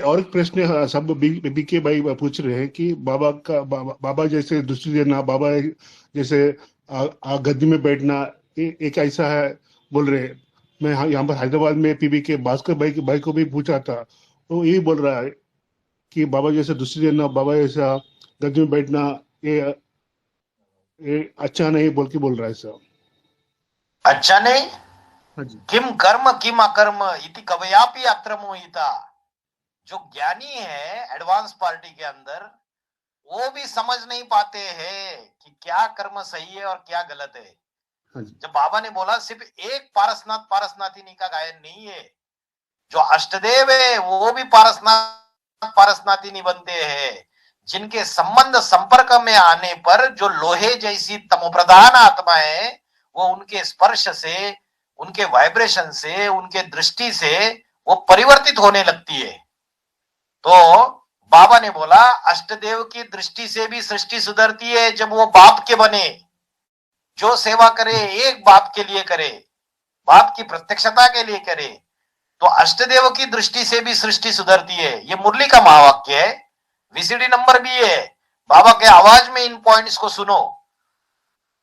और एक प्रश्न सब बीके भाई पूछ रहे हैं कि बाबा जैसे दृष्टि देना, बाबा जैसे गद्दी में बैठना, एक ऐसा है बोल रहे हैं। मैं यहाँ पर हैदराबाद में पीबी के भास्कर भाई को भी पूछा था, तो यही बोल रहा है कि बाबा जैसे दृष्टि देना, बाबा जैसा गद्दी में बैठना, ये ये अच्छा नहीं बोल के बोल रहा है सर। अच्छा नहीं, हाँ जी। किम कर्म किम अकर्म इति कवयापि अत्र मोहिता। जो ज्ञानी है एडवांस पार्टी के अंदर, वो भी समझ नहीं पाते हैं कि क्या कर्म सही है और क्या गलत है। हाँ जी। जब बाबा ने बोला सिर्फ एक पारसनाथ पारसनाथिनी का गायन नहीं है, जो अष्टदेव है वो भी पारसनाथ पारसनाथिनी बनते हैं। जिनके संबंध संपर्क में आने पर जो लोहे जैसी तमोप्रधान आत्मा है, वो उनके स्पर्श से, उनके वाइब्रेशन से, उनके दृष्टि से वो परिवर्तित होने लगती है। तो बाबा ने बोला अष्टदेव की दृष्टि से भी सृष्टि सुधरती है जब वो बाप के बने। जो सेवा करे एक बाप के लिए करे, बाप की प्रत्यक्षता के लिए करे, तो अष्टदेव की दृष्टि से भी सृष्टि सुधरती है। ये मुरली का महावाक्य है, वीसीडी नंबर भी है। बाबा के आवाज में इन पॉइंट्स को सुनो।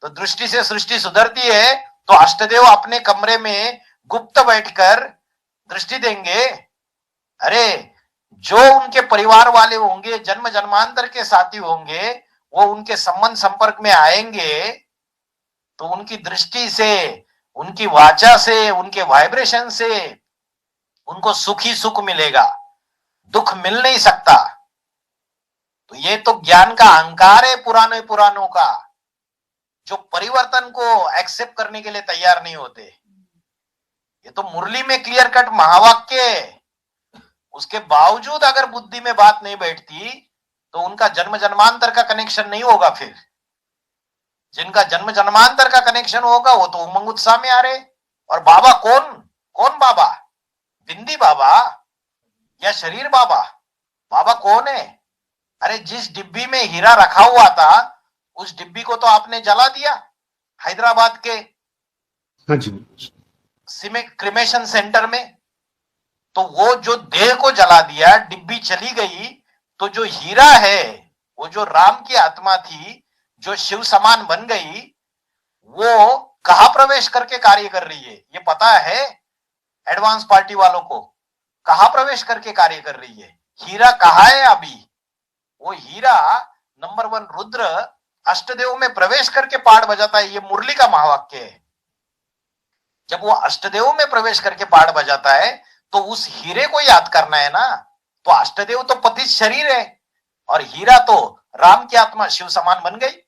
तो दृष्टि से सृष्टि सुधरती है, तो अष्टदेव अपने कमरे में गुप्त बैठकर दृष्टि देंगे। अरे जो उनके परिवार वाले होंगे, जन्म जन्मांतर के साथी होंगे, वो उनके संबंध संपर्क में आएंगे, तो उनकी दृष्टि से, उनकी वाचा से, उनके वाइब्रेशन से उनको सुख ही सुख मिलेगा, दुख मिल नहीं सकता। तो ये तो ज्ञान का अहंकार है पुराने पुरानों का, जो परिवर्तन को एक्सेप्ट करने के लिए तैयार नहीं होते। ये तो मुरली में क्लियर कट महावाक्य है। उसके बावजूद अगर बुद्धि में बात नहीं बैठती, तो उनका जन्म जन्मांतर का कनेक्शन नहीं होगा। फिर जिनका जन्म जन्मांतर का कनेक्शन होगा वो तो उमंग उत्साह में आ रहे। और बाबा कौन, कौन बाबा? बिंदी बाबा या शरीर बाबा? बाबा कौन है? अरे जिस डिब्बी में हीरा रखा हुआ था, उस डिब्बी को तो आपने जला दिया हैदराबाद के हाँ जी। क्रिमेशन सेंटर में। तो वो जो देह को जला दिया, डिब्बी चली गई, तो जो हीरा है, वो जो राम की आत्मा थी, जो शिव समान बन गई, वो कहां प्रवेश करके कार्य कर रही है ये पता है एडवांस पार्टी वालों को? कहां प्रवेश करके कार्य कर रही है? हीरा कहां है अभी? वो हीरा नंबर 1 रुद्र अष्टदेव में प्रवेश करके पाठ बजाता है। ये मुरली का महावाक्य है। जब वो अष्टदेव में प्रवेश करके पाठ बजाता है, तो उस हीरे को याद करना है ना। तो अष्टदेव तो पतित शरीर है, और हीरा तो राम की आत्मा शिव समान बन गई।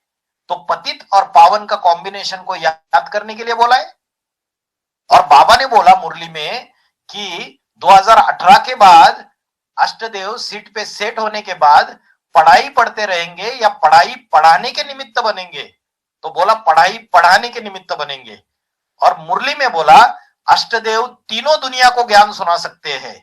तो पतित और पावन का कॉम्बिनेशन को याद करने के लिए बोला है। और बाबा ने बोला मुरली में कि 2018 के बाद अष्टदेव सीट पे सेट होने के बाद पढ़ाई पढ़ते रहेंगे या पढ़ाई पढ़ाने के निमित्त बनेंगे? तो बोला पढ़ाई पढ़ाने के निमित्त बनेंगे। और मुरली में बोला अष्टदेव तीनों दुनिया को ज्ञान सुना सकते हैं।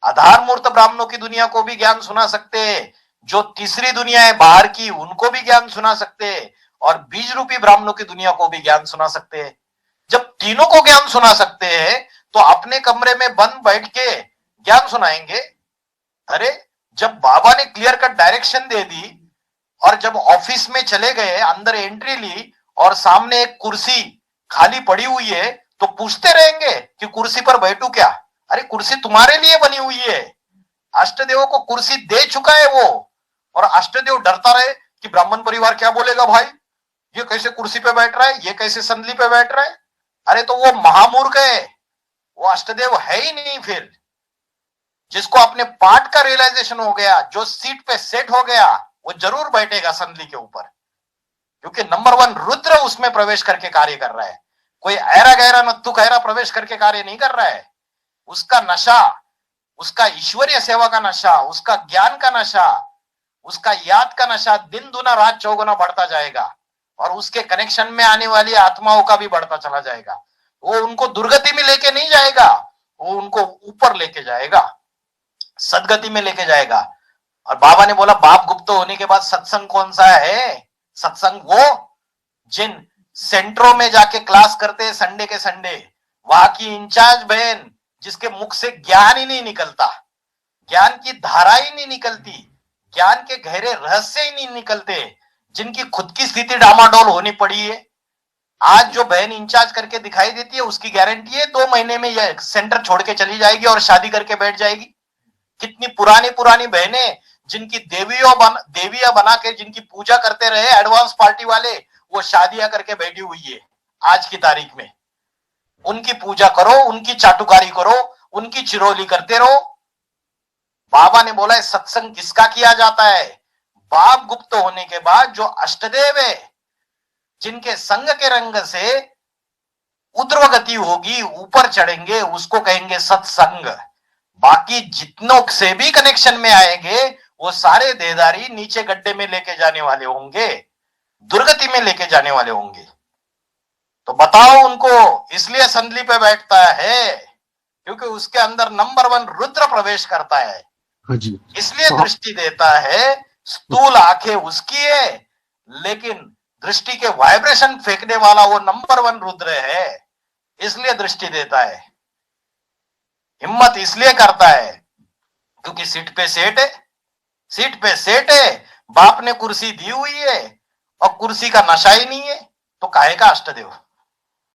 आधार मूर्त ब्राह्मणों की दुनिया को भी ज्ञान सुना सकते हैं, जो तीसरी दुनिया है बाहर की उनको भी ज्ञान सुना सकते हैं, और बीज रूपी ब्राह्मणों की दुनिया को भी ज्ञान सुना सकते हैं। जब तीनों को ज्ञान सुना सकते हैं, तो अपने कमरे में बंद बैठ के ज्ञान सुनाएंगे? अरे जब बाबा ने क्लियर कट डायरेक्शन दे दी, और जब ऑफिस में चले गए, अंदर एंट्री ली, और सामने एक कुर्सी खाली पड़ी हुई है, तो पूछते रहेंगे कि कुर्सी पर बैठू क्या? अरे कुर्सी तुम्हारे लिए बनी हुई है। अष्टदेव को कुर्सी दे चुका है वो, और अष्टदेव डरता रहे कि ब्राह्मण परिवार क्या बोलेगा, भाई ये कैसे कुर्सी पे बैठ रहा है, ये कैसे संदली पे बैठ रहा है। अरे तो वो महामूर्ख है, वो अष्टदेव है ही नहीं। फिर जिसको अपने पाठ का रियलाइजेशन हो गया, जो सीट पे सेट हो गया, वो जरूर बैठेगा संदली के ऊपर, क्योंकि नंबर 1 रुद्र उसमें प्रवेश करके कार्य कर रहा है। कोई ऐरा गहरा नत्थु खैरा प्रवेश करके कार्य नहीं कर रहा है। उसका नशा, उसका ईश्वरीय सेवा का नशा, उसका ज्ञान का नशा, उसका याद का नशा दिन दुना रात चौगुना बढ़ता जाएगा, और उसके कनेक्शन में आने वाली आत्माओं का भी बढ़ता चला जाएगा। वो उनको दुर्गति में लेके नहीं जाएगा, वो उनको ऊपर लेके जाएगा, सदगति में लेके जाएगा। और बाबा ने बोला बाप गुप्त होने के बाद सत्संग कौन सा है? सत्संग वो जिन सेंटरों में जाके क्लास करते हैं संडे के संडे, वहां की इंचार्ज बहन जिसके मुख से ज्ञान ही नहीं निकलता, ज्ञान की धारा ही नहीं निकलती, ज्ञान के गहरे रहस्य ही नहीं निकलते, जिनकी खुद की स्थिति डामाडोल होनी पड़ी है। आज जो बहन इंचार्ज करके दिखाई देती है, उसकी गारंटी है 2 महीने में यह सेंटर छोड़ के चली जाएगी और शादी करके बैठ जाएगी। कितनी पुरानी पुरानी बहनें जिनकी देवियां बना के जिनकी पूजा करते रहे एडवांस पार्टी वाले, वो शादियां करके बैठी हुई है आज की तारीख में। उनकी पूजा करो, उनकी चाटुकारी करो, उनकी चिरौली करते रहो। बाबा ने बोला है सत्संग किसका किया जाता है? बाप गुप्त होने के बाद जो अष्टदेव है, जिनके संग के रंग से उद्रवगति होगी, ऊपर चढ़ेंगे, उसको कहेंगे सत्संग। बाकी जितनों से भी कनेक्शन में आएंगे वो सारे देहदारी नीचे गड्ढे में लेके जाने वाले होंगे, दुर्गति में लेके जाने वाले होंगे। तो बताओ उनको, इसलिए संदली पे बैठता है क्योंकि उसके अंदर नंबर 1 रुद्र प्रवेश करता है, हाँ जी। इसलिए दृष्टि देता है। स्थूल आंखें उसकी है, लेकिन दृष्टि के वाइब्रेशन फेंकने वाला वो नंबर 1 रुद्र है, इसलिए दृष्टि देता है। हिम्मत इसलिए करता है क्योंकि सीट पे सेठ है, सीट पे सेठ है, बाप ने कुर्सी दी हुई है और कुर्सी का नशा ही नहीं है, तो काहे का अष्टदेव।